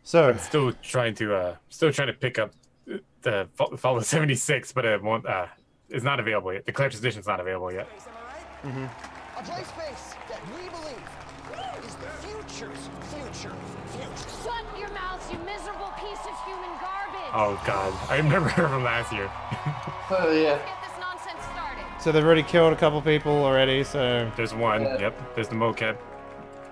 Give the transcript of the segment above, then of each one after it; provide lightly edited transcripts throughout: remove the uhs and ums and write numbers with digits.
So I'm still trying to pick up the Fallout 76, but it won't. It's not available yet. The collector's edition's not available yet. mm-hmm. A play space that we believe is the future's future. Shut your mouths, you miserable piece of human garbage! Oh God, I remember her from last year. Oh yeah. Let's get this nonsense started. So they've already killed a couple people already. So There's one. Yep. There's the mocap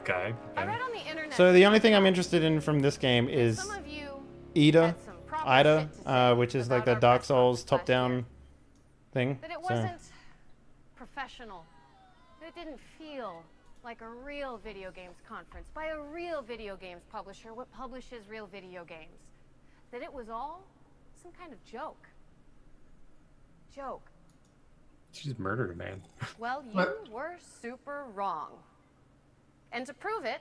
guy. I read on the internet. so the only thing I'm interested in from this game is Some of you Ida, had some proper shit to say which is like about the our Dark press Souls conference last year. top-down thing. That it So wasn't professional. That it didn't feel like a real video games conference by a real video games publisher what publishes real video games. That it was all some kind of joke. Joke. She just murdered a man. Well, you were super wrong. And to prove it,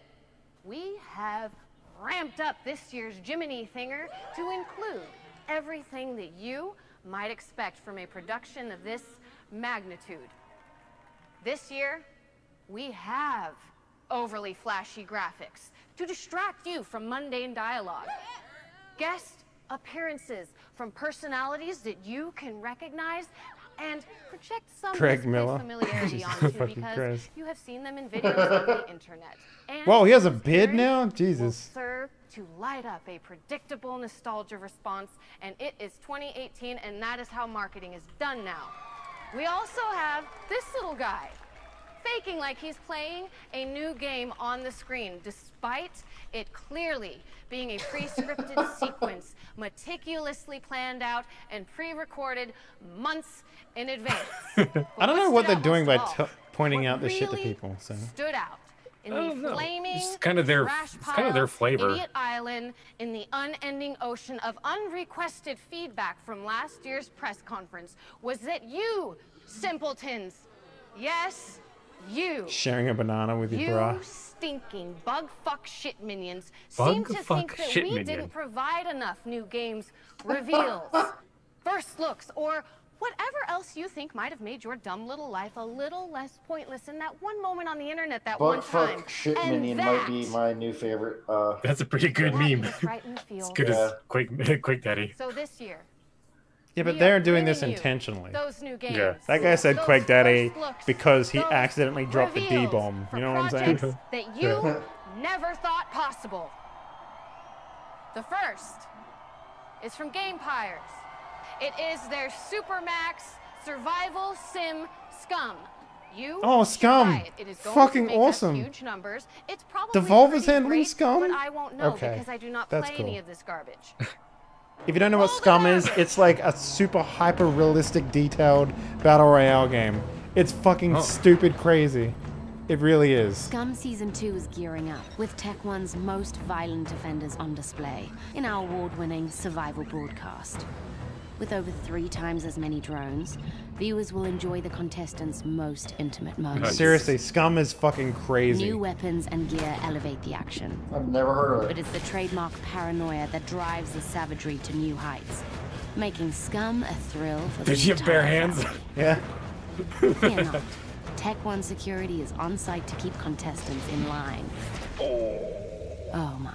we have ramped up this year's Jiminy Thinger to include everything that you might expect from a production of this magnitude. This year, we have overly flashy graphics to distract you from mundane dialogue. Guest appearances from personalities that you can recognize and project some Craig display Miller. familiarity Jesus onto fucking because Christ. you have seen them in videos on the internet. And whoa, he has a this beard appearance now? will Jesus. serve to light up a predictable nostalgia response, and it is 2018, and that is how marketing is done now. We also have this little guy, faking like he's playing a new game on the screen, despite it clearly being a pre-scripted sequence, meticulously planned out and pre-recorded months in advance. I don't know what they're doing by pointing what out this shit to really people. So stood out in I don't the know. flaming It's kind of their flavor. idiot island in the unending ocean of unrequested feedback from last year's press conference was that you simpletons, yes, you sharing a banana with your you bra. stinking bug fuck shit minions Bug seem to fuck think that shit we minion. didn't provide enough new games reveals, first looks, or whatever else you think might have made your dumb little life a little less pointless in that one moment on the internet that one Bug time. fuck shit And minion might be that my new favorite. That's a pretty good will have you meme. just right in the As feels. good as Quake Daddy. So this year, Yeah, but we they're are doing this bringing you intentionally. those new games. Yeah. That guy said Those Quake Daddy first looks, because he those accidentally dropped the reveals D-bomb. for You know what I'm saying? projects that you never thought possible. The first is from Gamepires. It is their Supermax Survival Sim Scum. You Oh, should Scum. buy it. It is going Fucking to make us awesome. huge numbers. It's probably Devolver's pretty handling great, Scum? but I won't know Okay, because I do not that's play cool. any of this garbage. If you don't know what All the Scum is, garbage. it's like a super hyper realistic detailed battle royale game. It's fucking stupid crazy. It really is. Scum Season 2 is gearing up, with Tech One's most violent offenders on display in our award-winning survival broadcast. With over 3 times as many drones, viewers will enjoy the contestants' most intimate moments. Seriously, Scum is fucking crazy. New weapons and gear elevate the action, I've never heard of but it. it's the trademark paranoia that drives the savagery to new heights, making Scum a thrill for the Did you have bare entire hands? family. Yeah. Fear not. Tech One Security is on site to keep contestants in line. Oh my.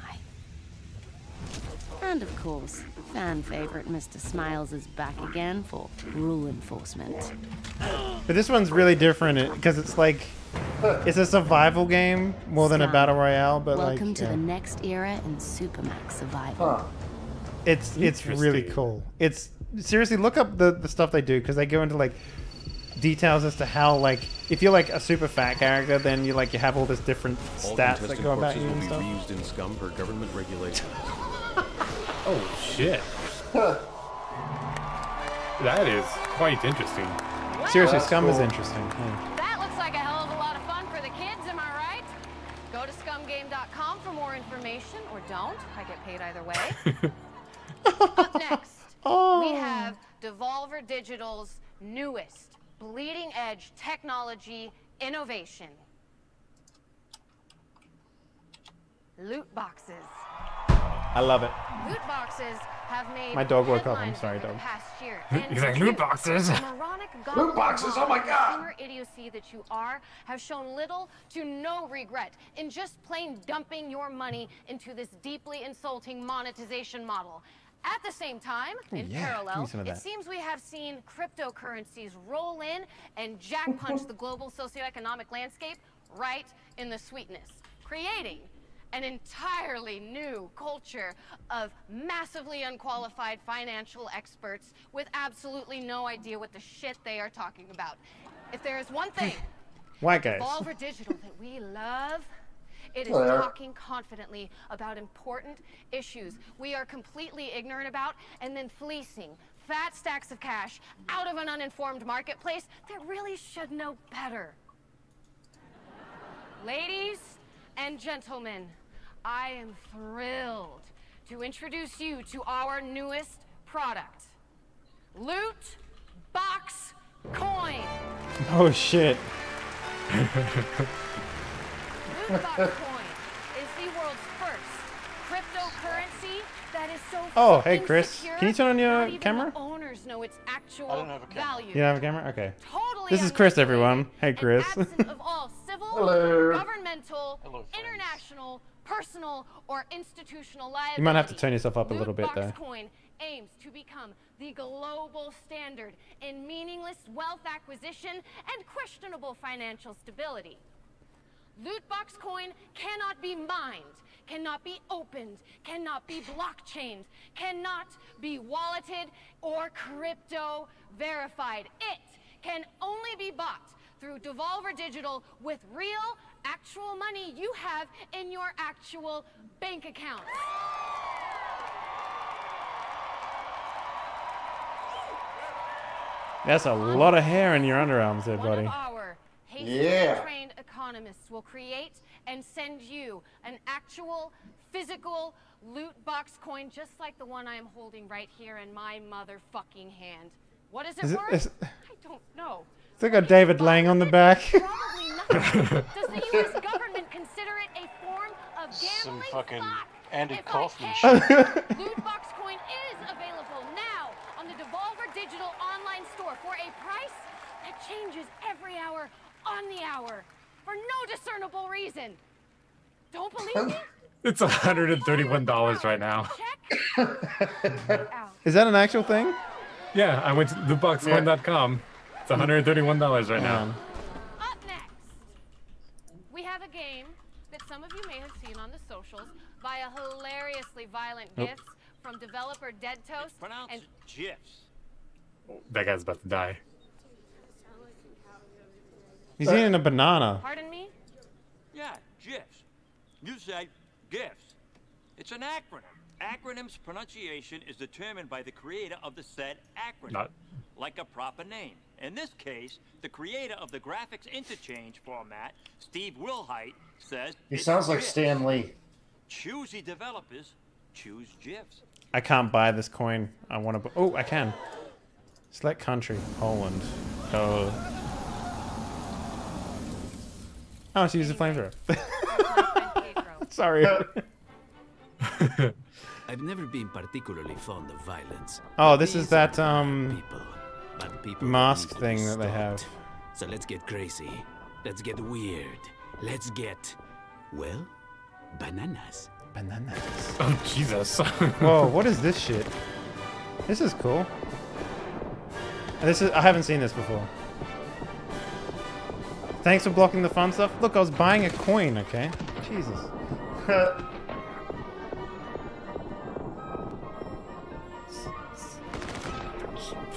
And of course, fan favorite Mr. Smiles is back again for rule enforcement. But this one's really different because it's like it's a survival game more than a Scum. battle royale. But Welcome like, to yeah. the next era in Supermax Survival. Huh. It's really Interesting. cool. It's seriously look up the stuff they do because they go into like details as to how like if you're like a super fat character, then you have all this different All stats that contestant go about corpses you will and be stuff. reused in Scum for government regulations. Oh shit. That is quite interesting. Seriously, That's Scum is cool. interesting. Yeah. That looks like a hell of a lot of fun for the kids, am I right? Go to scumgame.com for more information, or don't. I get paid either way. Up next, we have Devolver Digital's newest bleeding edge technology innovation. Loot boxes. I love it. Loot boxes have made My dog woke up. I'm headlines sorry, over the dog. past year. He's like, loot boxes. The moronic Loot boxes, oh my God. consumer idiocy that you are have shown little to no regret in just plain dumping your money into this deeply insulting monetization model. At the same time, in yeah, give parallel, me some of it that. seems we have seen cryptocurrencies roll in and jack punch the global socioeconomic landscape right in the sweetness, creating an entirely new culture of massively unqualified financial experts with absolutely no idea what the shit they are talking about. If there is one thing White guys. Devolver Digital that we love, it is Oh, yeah. talking confidently about important issues we are completely ignorant about and then fleecing fat stacks of cash out of an uninformed marketplace that really should know better. Ladies and gentlemen, I am thrilled to introduce you to our newest product, Loot Box Coin. Oh shit. Loot Box Coin is the world's first cryptocurrency that is so Oh, hey, fucking Chris. secure, Can you turn on your not even camera? the owners know its actual I don't have a camera. value. You don't have a camera? Okay. Totally This is Chris, unregulated everyone. Hey, and Chris. absent of all civil, Hello. governmental, Hello, friends. international, personal, or institutional liability. You might have to turn yourself up a Loot little bit, Box though. Coin aims to become the global standard in meaningless wealth acquisition and questionable financial stability. Loot Box Coin cannot be mined, cannot be opened, cannot be blockchained, cannot be walleted or crypto verified. It can only be bought through Devolver Digital with real, actual money you have in your actual bank account. That's a lot of hair in your underarms there, One buddy. of our hastily Yeah. trained economists will create and send you an actual physical loot box coin just like the one I am holding right here in my motherfucking hand. What is it Is it- worth? is- I don't know. It's like got David Lang on the back. Probably nothing. Does the U.S. government consider it a form of Some gambling? fucking Fuck. Andy If I Kaufman can. shit. Loot Box Coin is available now on the Devolver Digital online store for a price that changes every hour on the hour for no discernible reason. Don't believe me? It's $131 right now. Check out. Is that an actual thing? Yeah, I went to lootboxcoin.com. It's $131 right now. Up next, we have a game that some of you may have seen on the socials via hilariously violent gifs from developer Dead Toast Pronounce and it GIFs. That guy's about to die. He's eating a banana. pardon me? Yeah, GIFs. You say GIFs. It's an acronym. Acronym's pronunciation is determined by the creator of the said acronym, Not- like a proper name. In this case, the creator of the graphics interchange format, Steve Wilhite, says He it's sounds like GIFs. Stan Lee. Choosy developers choose GIFs. I can't buy this coin. I want to. Oh, I can. Select country. Poland. Oh. Oh, she used a flamethrower. Sorry. I've never been particularly fond of violence. Oh, this is These that are people mask need to be thing that they have. stopped. So let's get crazy. Let's get weird. Let's get, well, bananas. Bananas. Oh, Jesus. Whoa, what is this shit? This is cool. This is. I haven't seen this before. Thanks for blocking the fun stuff. Look, I was buying a coin, okay? Jesus.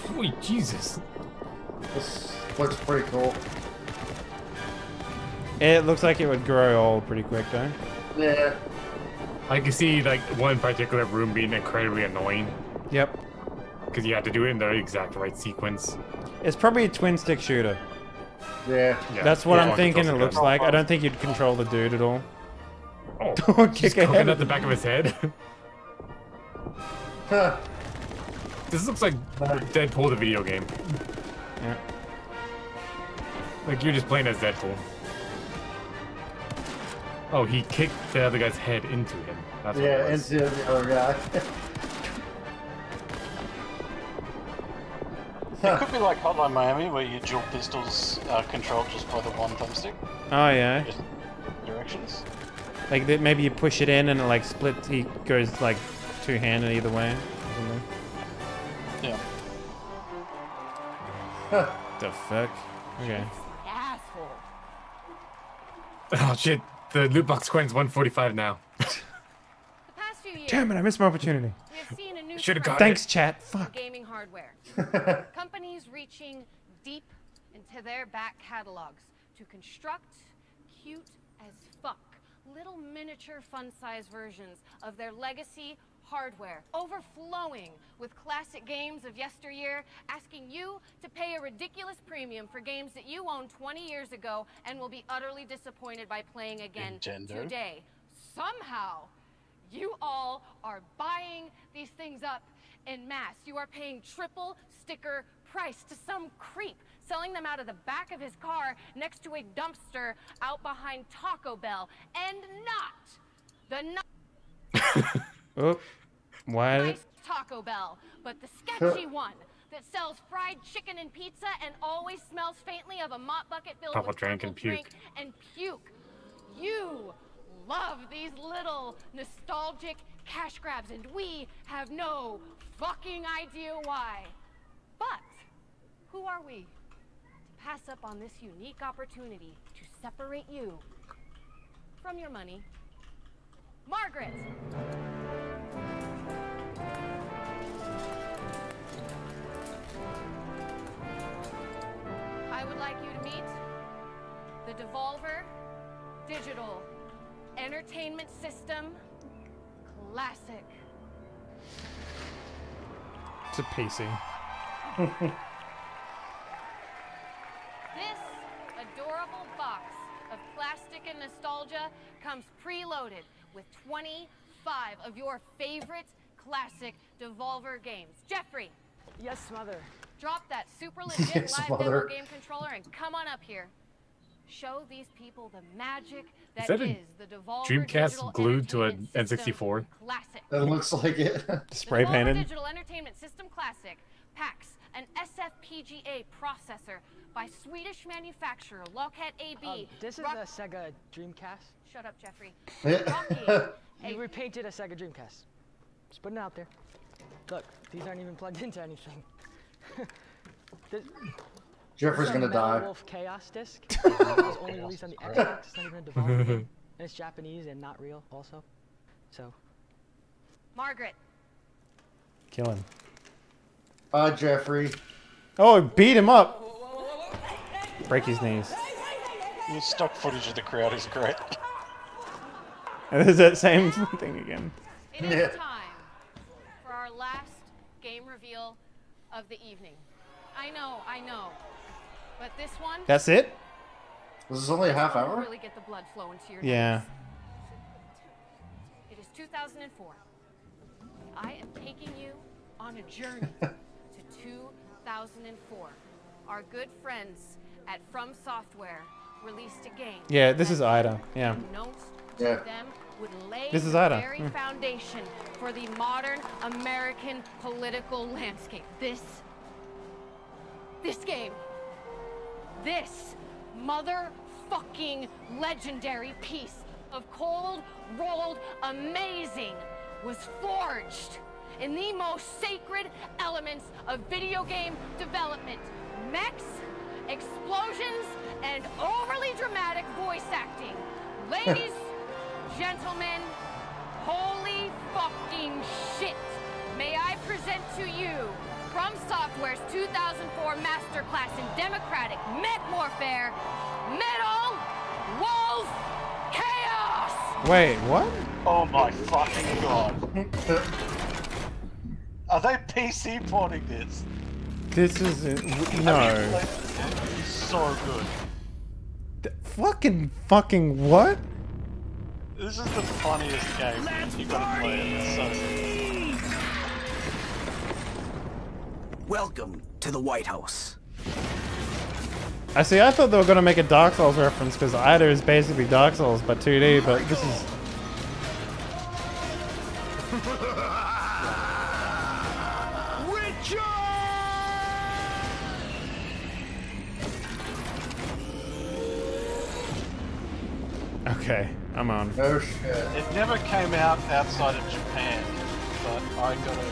Sweet Jesus. This looks pretty cool. It looks like it would grow old pretty quick, though. Yeah. I can see like one particular room being incredibly annoying Yep. because you have to do it in the exact right sequence. It's probably a twin stick shooter. Yeah. Yeah, That's what yeah, I'm one thinking it controls the looks gun. like. I don't think you'd control the dude at all. Oh, Don't just kick ahead cooking of at the back of his head. Huh. This looks like Deadpool, the video game. Yeah. Like you're just playing as Deadpool. Oh, he kicked the other guy's head into him. That's what Yeah, it was. into the other guy. It could be like Hotline Miami, where your dual pistols are controlled just by the one thumbstick. Oh yeah. Just directions. Like maybe you push it in and it like splits. He goes like two-handed either way. Or something. Yeah. The fuck? Okay. Asshole. Oh shit! The loot box coin's 145 now. The past few years, Damn it! I missed my opportunity. we have seen a new Should've trend got Thanks, chat. for Fuck. gaming hardware. Companies reaching deep into their back catalogs to construct cute as fuck little miniature fun-size versions of their legacy hardware, overflowing with classic games of yesteryear, asking you to pay a ridiculous premium for games that you owned 20 years ago and will be utterly disappointed by playing again Nintendo. today. Somehow, you all are buying these things up en masse. You are paying triple sticker price to some creep selling them out of the back of his car next to a dumpster out behind Taco Bell, and not the Oh, why? nice Taco Bell, but the sketchy one that sells fried chicken and pizza and always smells faintly of a mop bucket filled Papa with drank and purple puke. drink and puke. You love these little nostalgic cash grabs, and we have no fucking idea why. But who are we to pass up on this unique opportunity to separate you from your money? Margaret! I would like you to meet the Devolver Digital Entertainment System Classic. It's a PC. This adorable box of plastic and nostalgia comes preloaded with 25 of your favorite classic Devolver games. Jeffrey. Yes, mother. Drop that super legit Yes, live mother. demo game controller and come on up here. Show these people the magic Is that that a is the Devolver Digital Dreamcast glued to an Entertainment N64? System Classic. It looks like it. Spray The Devolver painted. Digital Entertainment System Classic packs an SFPGA processor by Swedish manufacturer Lockheed AB. This is Rock- a Sega Dreamcast. Shut up, Jeffrey. Yeah. Rocking You repainted a Sega Dreamcast. Just putting it out there. Look, these aren't even plugged into anything. This- Jeffrey's this is a gonna Metal die. Wolf Chaos disc. It was only released on the Xbox. It's not even a Devolver game. And it's Japanese and not real, also. So. Margaret. Kill him. Bye, Jeffrey. Oh, beat him up. Break his knees. The stock footage of the crowd is great. And there's that same thing again. It is time for our last game reveal of the evening. I know. But this one, That's it? This is only a half will hour? really get the blood flowing to your Yeah. nose. It is 2004. I am taking you on a journey to 2004. Our good friends at From Software released a game. Yeah, this is Ida. Yeah. Unbeknownst Yeah. to them would lay This is the Ida. very foundation for the modern American political landscape. This game. This motherfucking legendary piece of cold-rolled amazing was forged in the most sacred elements of video game development. Mechs, explosions, and overly dramatic voice acting. Ladies, gentlemen, holy fucking shit. May I present to you From Software's 2004 masterclass in democratic mech warfare, Metal Wolf Chaos! Wait, what? Oh my fucking god. Are they PC porting this? This is no. So good. Fucking what? This is the funniest game you gotta play it. It's so good. Welcome to the White House. I see. I thought they were gonna make a Dark Souls reference because Ida is basically Dark Souls but 2D. But this is. Okay, I'm on. No shit. It never came out outside of Japan, but I got a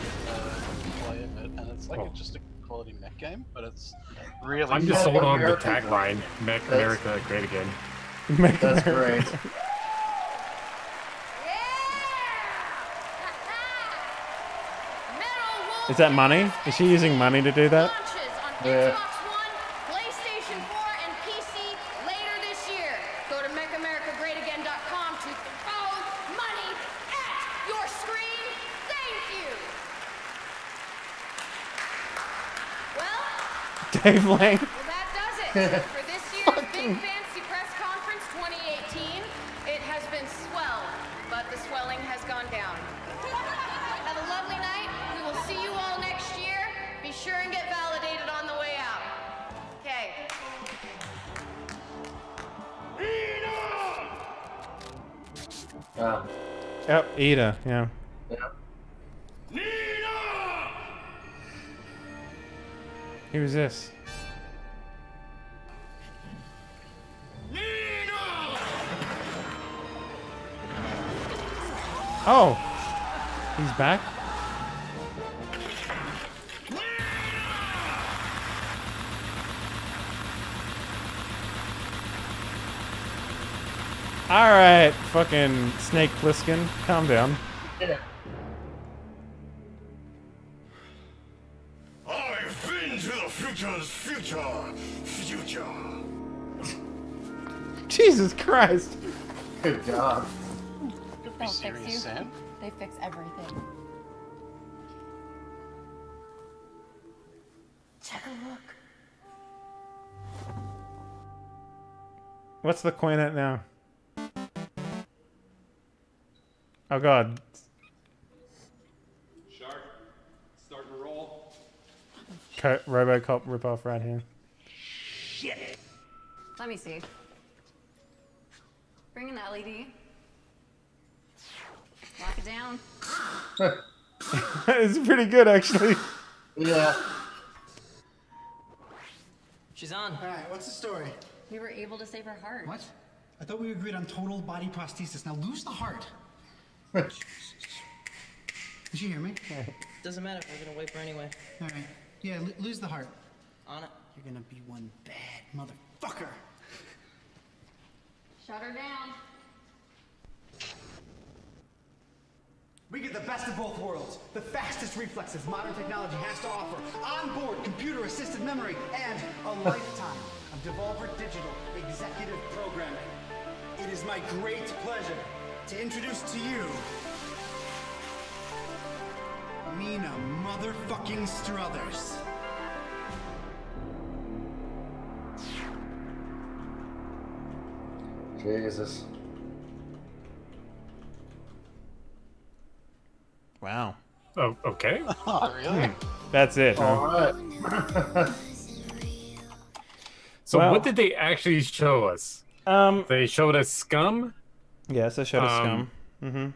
play of it, and it's like just a quality mech game, but it's really. I'm just sold on the America. tagline, "Make America Great Again." That's great. Is that money? Is she using money to do that? Yeah. Xbox One, PlayStation 4, and PC later this year. Go to makeamericagreatagain.com to throw money at your screen. Thank you. Well, Dave Lang. that does it for this year's Big Fancy Press Conference 2018. It has been swell, but the swelling has gone down. Have a lovely night. We will see you all next year. Be sure and get validated on the way out. Okay. Yep, Ida. Yeah. Who's this? Oh, he's back. All right, fucking Snake Plissken, calm down. Yeah. I've been to the future's future. Jesus Christ. Good God. Be serious, Sam. They fix everything. Take a look. What's the coin at now? Oh God. Shark, starting to roll. RoboCop ripoff right here. Shit. Let me see. Bring in the LED. Lock it down. It's pretty good, actually. Yeah. She's on. All right, what's the story? We were able to save her heart. What? I thought we agreed on total body prosthesis. Now lose the heart. Did you hear me? Doesn't matter. We're gonna wait for anyway. All right. Yeah, lose the heart. On it. You're gonna be one bad motherfucker. Shut her down. We get the best of both worlds. The fastest reflexes modern technology has to offer. Onboard computer-assisted memory and a lifetime of Devolver Digital executive programming. It is my great pleasure to introduce to you Mina motherfucking Struthers. Jesus. Wow. Oh, okay. Oh, really? That's it. Huh? All right. So Well- what did they actually show us? They showed us Scum. Yes, I showed us Scum. Mm-hmm.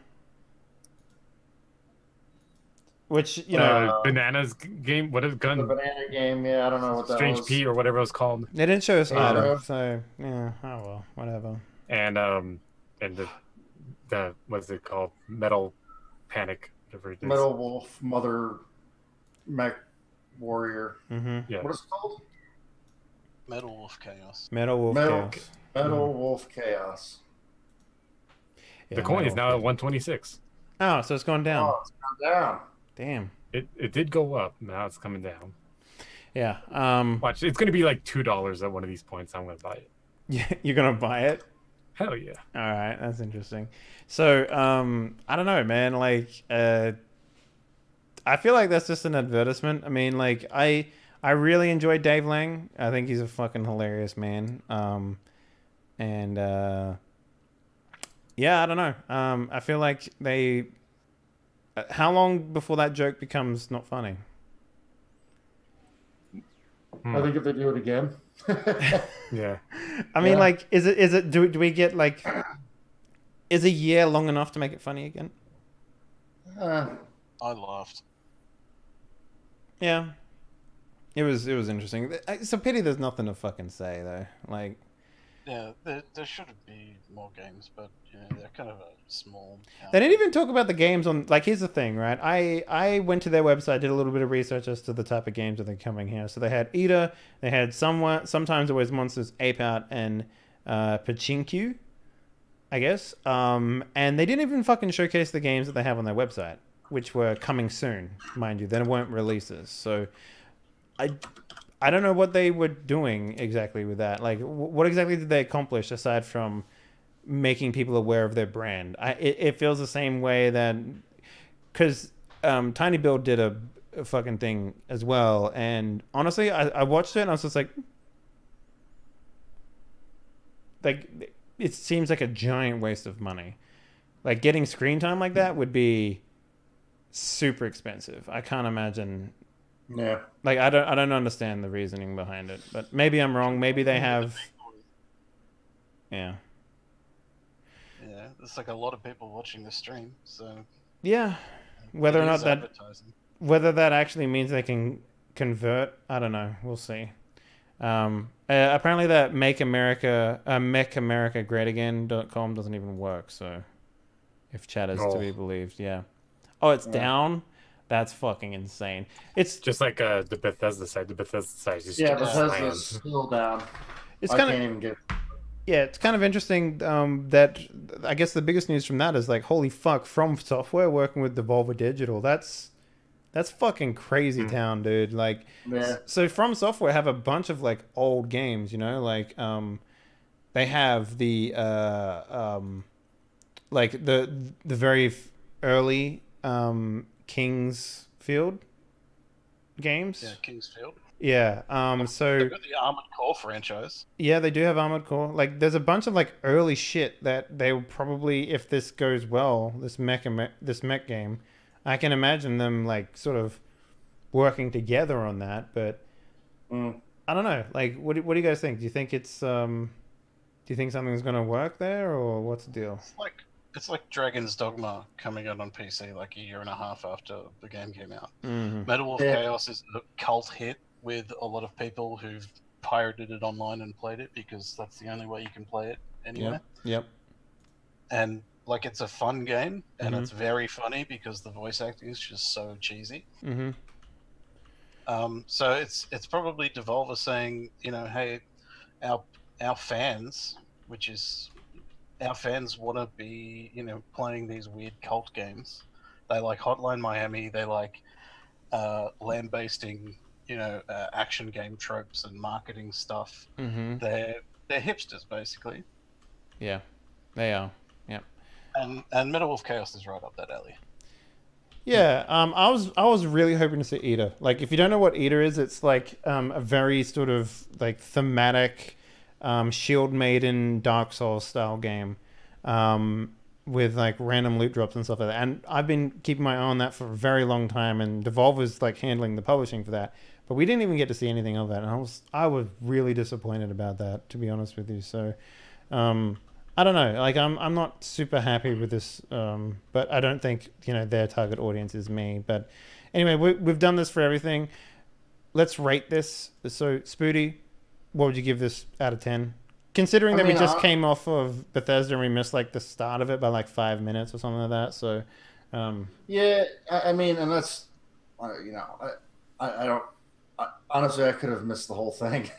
Which, you know... Bananas game? What is gun? The banana game, yeah, I don't know what that Strange was. P or whatever it was called. They didn't show us Yeah. either, so, yeah, oh well, whatever. And the what's it called? Metal Panic, whatever it is. Metal Wolf, Mother Mech Warrior. Mm-hmm. Yeah. What is it called? Metal Wolf Chaos. Metal Wolf Chaos. Metal Wolf Chaos. Yeah, The coin is Metal now at 126. Oh, so it's gone down. Oh, it's gone down. Damn. It did go up. Now it's coming down. Yeah. Watch, it's gonna be like $2 at one of these points. I'm gonna buy it. Yeah, you're gonna buy it? Hell yeah. All right, that's interesting. So, I don't know, man. Like, I feel like that's just an advertisement. I mean, like, I really enjoy Dave Lang. I think he's a fucking hilarious man. Yeah, I don't know. I feel like they. How long before that joke becomes not funny? I think if they do it again. Yeah. I mean, Yeah. like, is it? Do we get like? Is a year long enough to make it funny again? I laughed. Yeah. It was interesting. It's a pity there's nothing to fucking say though. Like, Yeah, there should be more games, but they're kind of a small. They didn't even talk about the games on. Like, here's the thing, right? I went to their website, did a little bit of research as to the type of games that they're coming here. So they had Eater, they had sometimes there was Monsters, Ape Out, and Pachinko, I guess. And they didn't even fucking showcase the games that they have on their website, which were coming soon, mind you. They weren't releases. So I don't know what they were doing exactly with that. Like, what exactly did they accomplish aside from making people aware of their brand? It feels the same way that... Because Tiny Build did a fucking thing as well. And honestly, I watched it and I was just like... It seems like a giant waste of money. Like, getting screen time like that would be super expensive. I can't imagine... Yeah. Like, I don't understand the reasoning behind it, but maybe I'm wrong. Maybe they have. Yeah. Yeah, there's like a lot of people watching the stream, so. Yeah. Whether or not that. Advertising. Whether that actually means they can convert, I don't know. We'll see. Apparently that Make America Great Again.com doesn't even work. So, if chat is to be believed, yeah. Oh, it's down. That's fucking insane. It's just like the Bethesda site. The Bethesda site is Bethesda's still down. It's I kind can't even get. Yeah, it's kind of interesting that I guess the biggest news from that is like, holy fuck, From Software working with Devolver Digital. That's fucking crazy town, dude. Like, so From Software have a bunch of like old games, you know, like they have the like the very early Kingsfield games. Yeah, Kingsfield. Yeah. So they've got the Armored Core franchise. Yeah, they do have Armored Core. Like, there's a bunch of like early shit that they will probably, if this goes well, this mech game, I can imagine them like sort of working together on that. But I don't know. Like, what do you guys think? Do you think it's do you think something's gonna work there, or what's the deal? It's like Dragon's Dogma coming out on PC like a year and a half after the game came out. Metal Wolf Chaos is a cult hit with a lot of people who've pirated it online and played it because that's the only way you can play it anyway. Yep. And like, it's a fun game and it's very funny because the voice acting is just so cheesy. So it's probably Devolver saying, you know, hey, our fans, our fans want to be, you know, playing these weird cult games. They like Hotline Miami. They like lambasting, you know, action game tropes and marketing stuff. They're hipsters, basically. Yeah, they are. Yeah. And Metal Wolf Chaos is right up that alley. Yeah, I was really hoping to see Eater. Like, if you don't know what Eater is, it's like a very sort of like thematic Shield Maiden Dark Souls style game with like random loot drops and stuff like that. And I've been keeping my eye on that for a very long time, and Devolver's like handling the publishing for that. But we didn't even get to see anything of that, and I was really disappointed about that, to be honest with you. So I don't know. Like, I'm not super happy with this, but I don't think, you know, their target audience is me. But anyway, we've done this for everything. Let's rate this. So, Spoody, what would you give this out of 10? Considering that we just came off of Bethesda and we missed like the start of it by like 5 minutes or something like that. So, yeah, I mean, and that's, you know, I don't. Honestly, I could have missed the whole thing.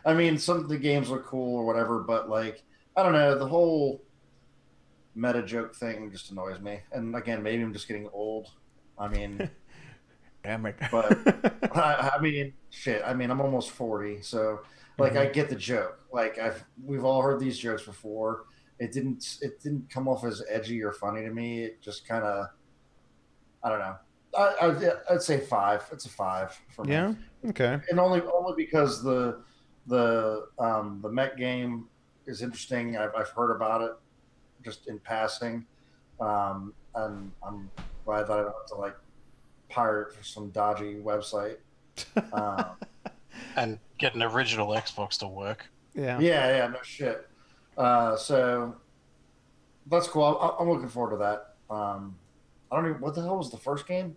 I mean, some of the games were cool or whatever, but like, I don't know, the whole meta joke thing just annoys me. And again, maybe I'm just getting old. I mean, damn it. But I mean, shit. I mean, I'm almost 40, so like I get the joke. Like we've all heard these jokes before. It didn't come off as edgy or funny to me. It just kind of, I don't know. I'd say 5. It's a 5 for me. Yeah. Okay. And only because the mech game is interesting. I've heard about it just in passing, and I'm glad that I don't have to like pirate for some dodgy website and get an original Xbox to work. Yeah, no shit. So that's cool. I'm looking forward to that. I don't even, what the hell was the first game?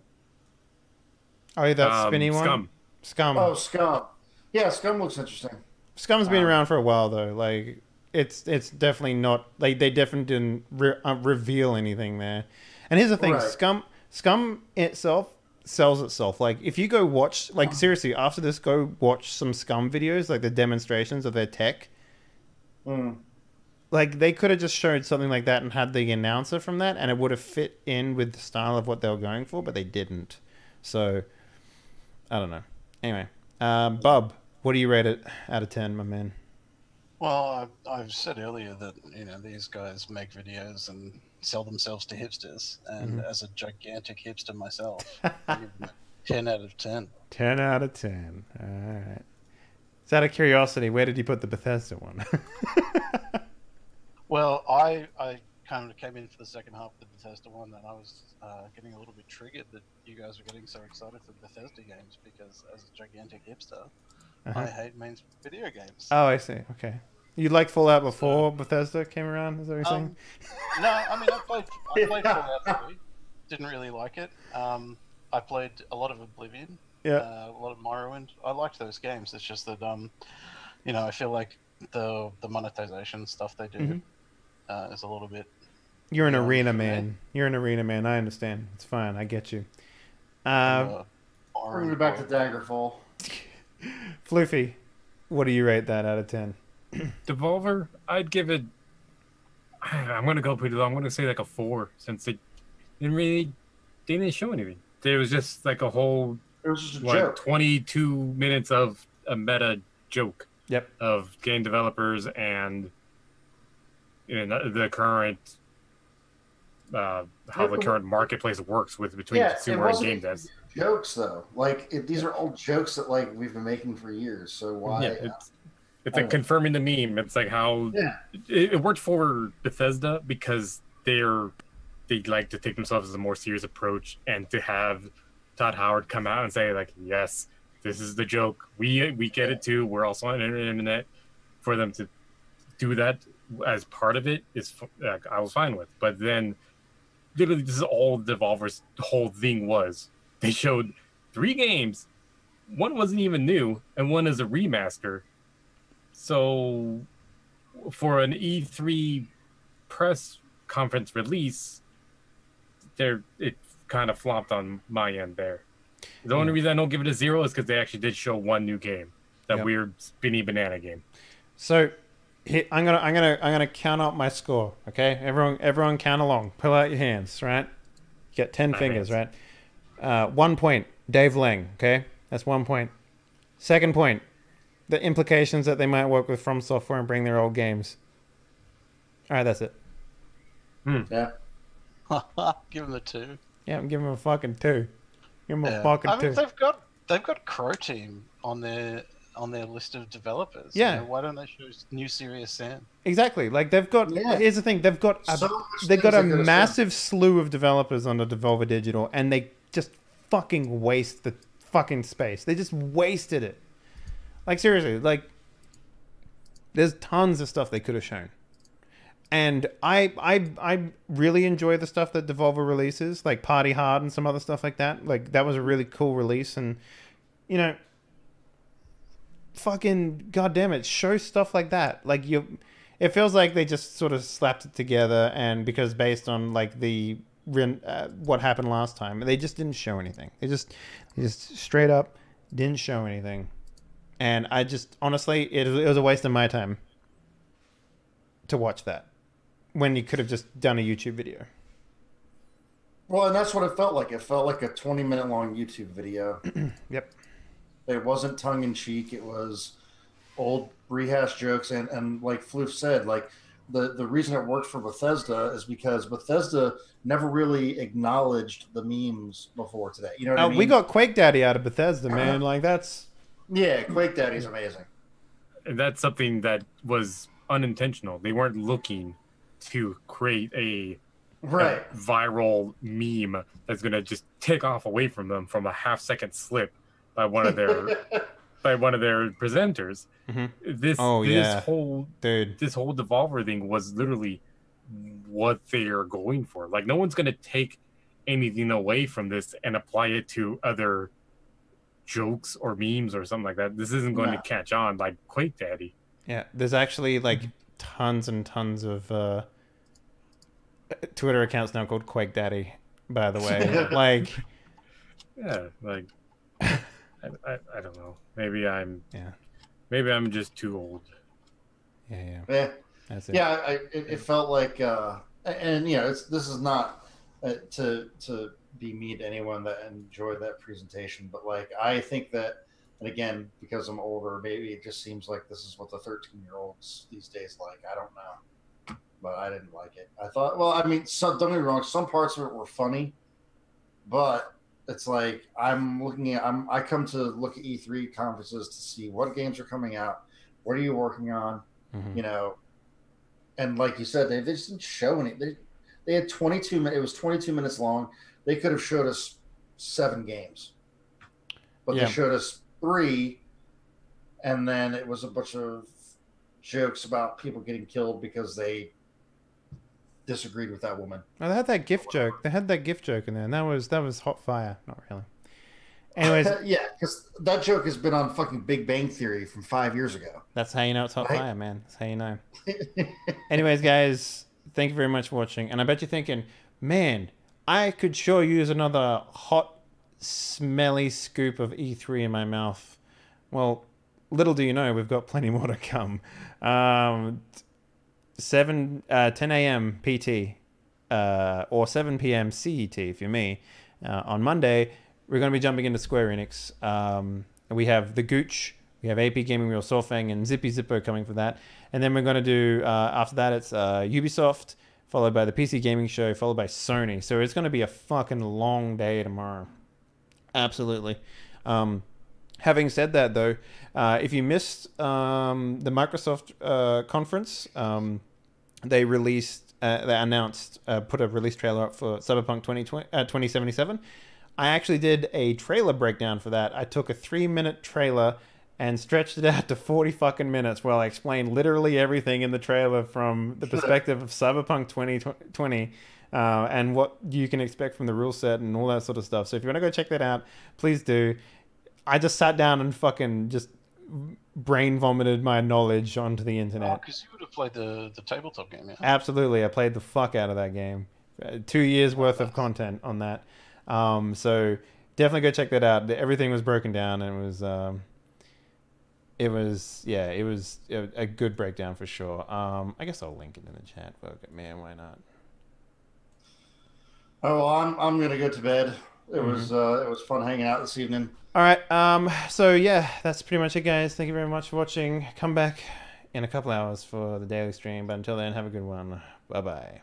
Oh, that spinny one? Scum. Oh, Scum. Yeah, Scum looks interesting. Scum's been around for a while though. Like, it's definitely not. Like they definitely didn't reveal anything there. And here's the thing: Right. Scum itself sells itself. Like if you go watch, like seriously, after this, go watch some Scum videos, like the demonstrations of their tech. Like they could have just showed something like that and had the announcer from that, and it would have fit in with the style of what they were going for, but they didn't. So I don't know. Anyway, Bub, what do you rate it out of 10, my man? Well, I've said earlier that these guys make videos and sell themselves to hipsters, and as a gigantic hipster myself, I give them a 10 out of 10. 10 out of 10. All right. It's out of curiosity, where did you put the Bethesda one? Well, I kind of came in for the second half of the Bethesda one, and I was getting a little bit triggered that you guys were getting so excited for Bethesda games, because as a gigantic hipster, I hate mainstream video games. Oh, I see. Okay. You liked Fallout before Bethesda came around, is that what you're saying? No, I mean, I played Fallout 3. Didn't really like it. I played a lot of Oblivion. Yeah. A lot of Morrowind. I liked those games. It's just that, I feel like the monetization stuff they do is a little bit... You're an arena man. You're an arena man. I understand. It's fine. I get you. Bring me back to Daggerfall. Floofy, what do you rate that out of 10? Devolver, I'd give it... I'm going to go pretty low. I'm going to say like a 4, since they didn't show anything. There was just like a whole... It was just a joke. 22 minutes of a meta joke. Yep. Of game developers and the current how the current marketplace works between consumer and game devs. Jokes though, like these are all jokes that like we've been making for years. So why? Yeah, it's like confirming the meme. It's like how it worked for Bethesda because they like to take themselves as a more serious approach, and to have Todd Howard come out and say like, yes, this is the joke. We get it too. We're also on the internet. For them to do that as part of it is I was fine with. But then, literally, this is all Devolver's whole thing was. They showed 3 games. One wasn't even new, and one is a remaster. So, for an E3 press conference release, it kind of flopped on my end there. The only reason I don't give it a 0 is because they actually did show one new game, that weird spinny banana game. So, I'm gonna count up my score. Okay, everyone count along. Pull out your hands. Right, you got 10 fingers. Right. 1 point, Dave Lang. Okay, that's 1 point. Second point, the implications that they might work with From Software and bring their old games. All right, that's it. Yeah. Give them a 2. Yeah, I'm giving them a fucking 2. Give them a fucking 2. I mean, they've got Crow Team on their list of developers. Yeah. Why don't they show new Serious Sam? Exactly. Like they've got. Here's the thing. They've got a massive slew of developers under Devolver Digital, and they just fucking waste the fucking space. They just wasted it. Like seriously. Like there's tons of stuff they could have shown. And I really enjoy the stuff that Devolver releases, like Party Hard and some other stuff like that. Like that was a really cool release, and fucking goddamn it, show stuff like that. Like it feels like they just sort of slapped it together, and because based on like the what happened last time, they just didn't show anything. They just straight up didn't show anything, and I just honestly it was a waste of my time to watch that when you could have just done a YouTube video. Well, and that's what it felt like. It felt like a 20-minute long YouTube video. Yep. It wasn't tongue-in-cheek. It was old rehash jokes. And like Floof said, like the reason it worked for Bethesda is because Bethesda never really acknowledged the memes before today. You know what I mean? We got Quake Daddy out of Bethesda, man. Like that's... Yeah, Quake Daddy's amazing. And that's something that was unintentional. They weren't looking to create a viral meme that's going to just take off away from them from a half-second slip by one of their presenters. This whole Devolver thing was literally what they are going for. Like no one's going to take anything away from this and apply it to other jokes or memes or something like that. This isn't going to catch on like Quake Daddy. Yeah, there's actually like tons and tons of Twitter accounts now called Quake Daddy, by the way. Like, yeah, like I don't know. Maybe I'm just too old. Yeah. That's it. Yeah, it felt like, and you know, this is not to be mean to anyone that enjoyed that presentation, but like I think that, and again, because I'm older, maybe it just seems like this is what the 13-year-olds these days like. I don't know, but I didn't like it. I thought, well, I mean, don't get me wrong, some parts of it were funny, but it's like I come to look at E3 conferences to see what games are coming out, what are you working on, you know. And like you said, they just didn't show any. They had 22 minutes. It was 22 minutes long. They could have showed us 7 games, but they showed us 3, and then it was a bunch of jokes about people getting killed because they disagreed with that woman. Oh, they had that gift joke. They had that gift joke in there, and that was hot fire. Not really. Anyways, yeah, because that joke has been on fucking Big Bang Theory from 5 years ago. That's how you know it's hot fire, man. That's how you know. Anyways, guys, thank you very much for watching. And I bet you're thinking, man, I could sure use another hot, smelly scoop of E3 in my mouth. Well, little do you know, we've got plenty more to come. 10 a.m. PT or 7 p.m. CET, if you're me, on Monday, we're going to be jumping into Square Enix. We have The Gooch, we have AP Gaming Wheel Solfang, and Zippy Zippo coming for that. And then we're going to do, after that, it's Ubisoft, followed by the PC Gaming Show, followed by Sony. So it's going to be a fucking long day tomorrow. Absolutely. Having said that, though, if you missed the Microsoft conference, they announced, put a release trailer up for Cyberpunk 2077. I actually did a trailer breakdown for that. I took a 3-minute trailer and stretched it out to 40 fucking minutes where I explained literally everything in the trailer from the perspective of Cyberpunk 2020 and what you can expect from the rule set and all that sort of stuff. So if you want to go check that out, please do. I just sat down and fucking just brain vomited my knowledge onto the internet. Because you would have played the tabletop game, yeah? Absolutely. I played the fuck out of that game. 2 years worth of content on that. So definitely go check that out. Everything was broken down, and it was a good breakdown for sure. I guess I'll link it in the chat. But man, why not? Oh, well, I'm gonna go to bed. It was fun hanging out this evening. All right. So yeah, that's pretty much it, guys. Thank you very much for watching. Come back in a couple hours for the daily stream. But until then, have a good one. Bye bye.